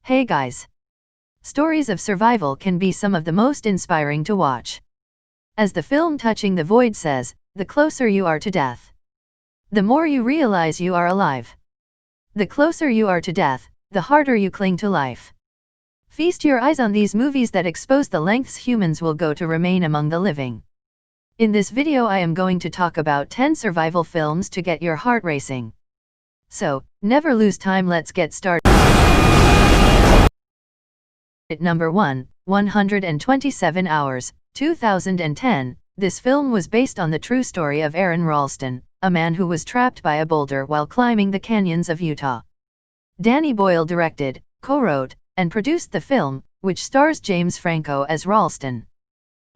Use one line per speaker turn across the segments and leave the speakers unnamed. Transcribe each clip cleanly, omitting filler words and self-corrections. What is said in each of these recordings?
Hey guys! Stories of survival can be some of the most inspiring to watch. As the film Touching the Void says, the closer you are to death, the more you realize you are alive. The closer you are to death, the harder you cling to life. Feast your eyes on these movies that expose the lengths humans will go to remain among the living. In this video I am going to talk about 10 survival films to get your heart racing. So, never lose time, let's get started. Number 1, 127 Hours, 2010. This film was based on the true story of Aaron Ralston, a man who was trapped by a boulder while climbing the canyons of Utah. Danny Boyle directed, co-wrote, and produced the film, which stars James Franco as Ralston.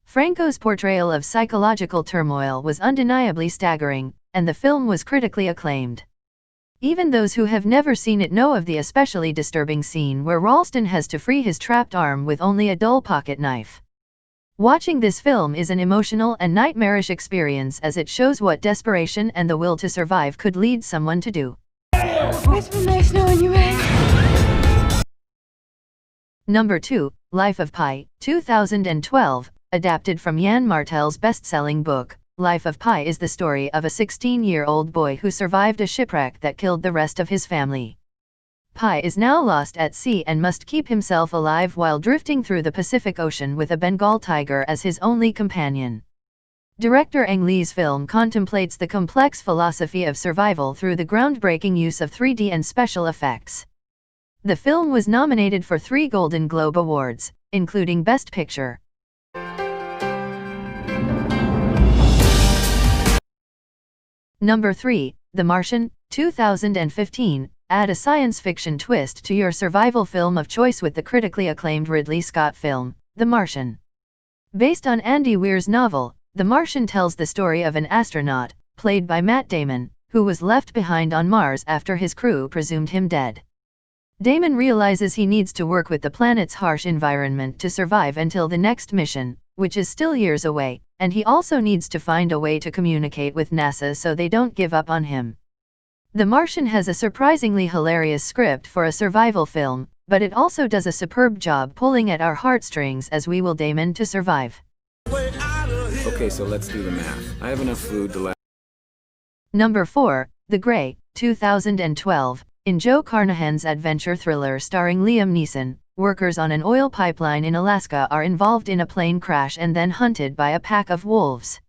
Franco's portrayal of psychological turmoil was undeniably staggering, and the film was critically acclaimed. Even those who have never seen it know of the especially disturbing scene where Ralston has to free his trapped arm with only a dull pocket knife. Watching this film is an emotional and nightmarish experience as it shows what desperation and the will to survive could lead someone to do.
It's been nice knowing you, man.
Number 2, Life of Pi, 2012, adapted from Yann Martel's best-selling book. Life of Pi is the story of a 16-year-old boy who survived a shipwreck that killed the rest of his family. Pi is now lost at sea and must keep himself alive while drifting through the Pacific Ocean with a Bengal tiger as his only companion. Director Ang Lee's film contemplates the complex philosophy of survival through the groundbreaking use of 3D and special effects. The film was nominated for 3 Golden Globe Awards, including Best Picture. Number 3, The Martian, 2015. Add a science fiction twist to your survival film of choice with the critically acclaimed Ridley Scott film, The Martian. Based on Andy Weir's novel, The Martian tells the story of an astronaut, played by Matt Damon, who was left behind on Mars after his crew presumed him dead. Damon realizes he needs to work with the planet's harsh environment to survive until the next mission, which is still years away, and he also needs to find a way to communicate with NASA so they don't give up on him. The Martian has a surprisingly hilarious script for a survival film, but it also does a superb job pulling at our heartstrings as we will Damon to survive.
Okay, so let's do the math. I have enough food to last.
Number 4, The Grey, 2012. In Joe Carnahan's adventure thriller starring Liam Neeson, workers on an oil pipeline in Alaska are involved in a plane crash and then hunted by a pack of wolves.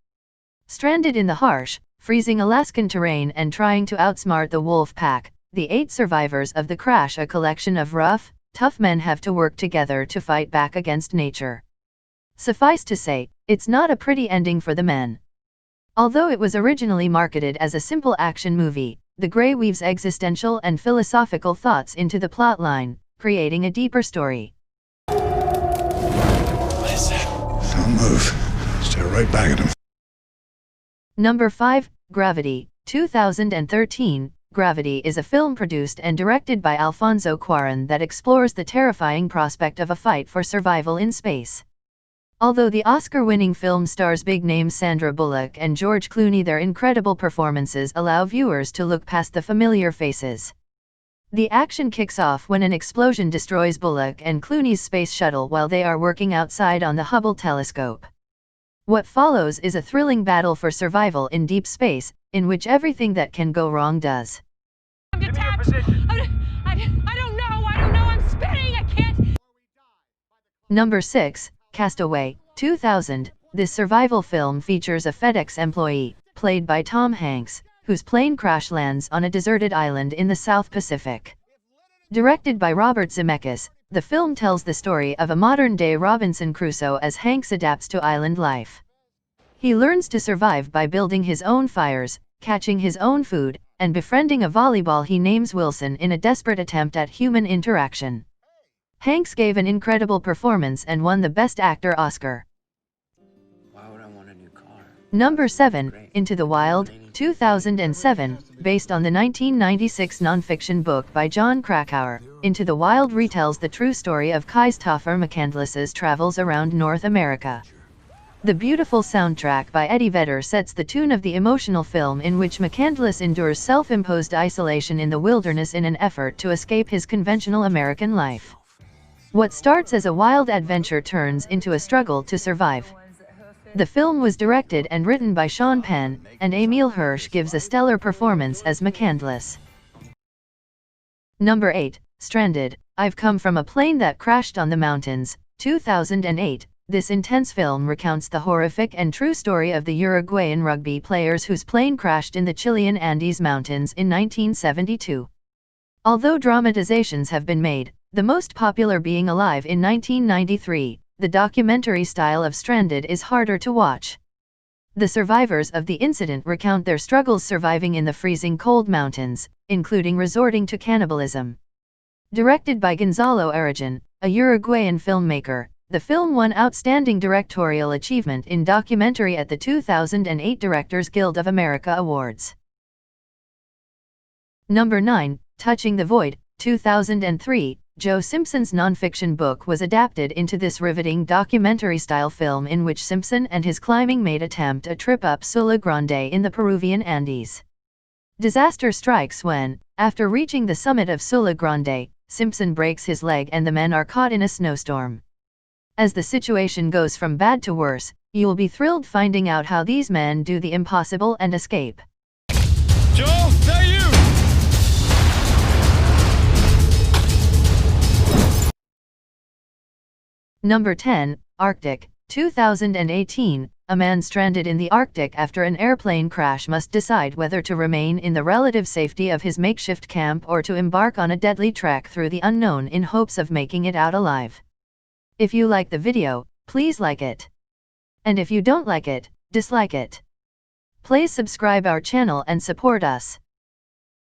Stranded in the harsh, freezing Alaskan terrain and trying to outsmart the wolf pack, the 8 survivors of the crash, a collection of rough, tough men, have to work together to fight back against nature. Suffice to say, it's not a pretty ending for the men. Although it was originally marketed as a simple action movie, The Grey weaves existential and philosophical thoughts into the plotline, creating a deeper story.
What is that? Don't move. Stare right back at him.
Number 5, Gravity, 2013. Gravity is a film produced and directed by Alfonso Cuarón that explores the terrifying prospect of a fight for survival in space. Although the Oscar-winning film stars big names Sandra Bullock and George Clooney, their incredible performances allow viewers to look past the familiar faces. The action kicks off when an explosion destroys Bullock and Clooney's space shuttle while they are working outside on the Hubble telescope. What follows is a thrilling battle for survival in deep space, in which everything that can go wrong does.
I'm detached. I don't know. I'm spinning. I can't.
Number 6, Castaway, 2000. This survival film features a FedEx employee, played by Tom Hanks, whose plane crash lands on a deserted island in the South Pacific. Directed by Robert Zemeckis, the film tells the story of a modern-day Robinson Crusoe as Hanks adapts to island life. He learns to survive by building his own fires, catching his own food, and befriending a volleyball he names Wilson in a desperate attempt at human interaction. Hanks gave an incredible performance and won the Best Actor Oscar.
Why would I want a new car?
Number 7, Into the Wild, 2007. Based on the 1996 nonfiction book by John Krakauer, Into the Wild retells the true story of Christopher McCandless's travels around North America. The beautiful soundtrack by Eddie Vedder sets the tune of the emotional film, in which McCandless endures self-imposed isolation in the wilderness in an effort to escape his conventional American life. What starts as a wild adventure turns into a struggle to survive. The film was directed and written by Sean Penn, and Emile Hirsch gives a stellar performance as McCandless. Number 8, Stranded. I've Come from a Plane That Crashed on the Mountains, 2008. This intense film recounts the horrific and true story of the Uruguayan rugby players whose plane crashed in the Chilean Andes Mountains in 1972. Although dramatizations have been made, the most popular being Alive in 1993, the documentary style of Stranded is harder to watch. The survivors of the incident recount their struggles surviving in the freezing cold mountains, including resorting to cannibalism. Directed by Gonzalo Aragon, a Uruguayan filmmaker, the film won Outstanding Directorial Achievement in Documentary at the 2008 Directors Guild of America Awards. Number 9, Touching the Void, 2003. Joe Simpson's nonfiction book was adapted into this riveting documentary-style film in which Simpson and his climbing mate attempt a trip up Sula Grande in the Peruvian Andes. Disaster strikes when, after reaching the summit of Sula Grande, Simpson breaks his leg and the men are caught in a snowstorm. As the situation goes from bad to worse, you'll be thrilled finding out how these men do the impossible and escape.
Joe, that you!
Number 10, Arctic, 2018. A man stranded in the Arctic after an airplane crash must decide whether to remain in the relative safety of his makeshift camp or to embark on a deadly trek through the unknown in hopes of making it out alive. If you like the video, please like it. And if you don't like it, dislike it. Please subscribe our channel and support us.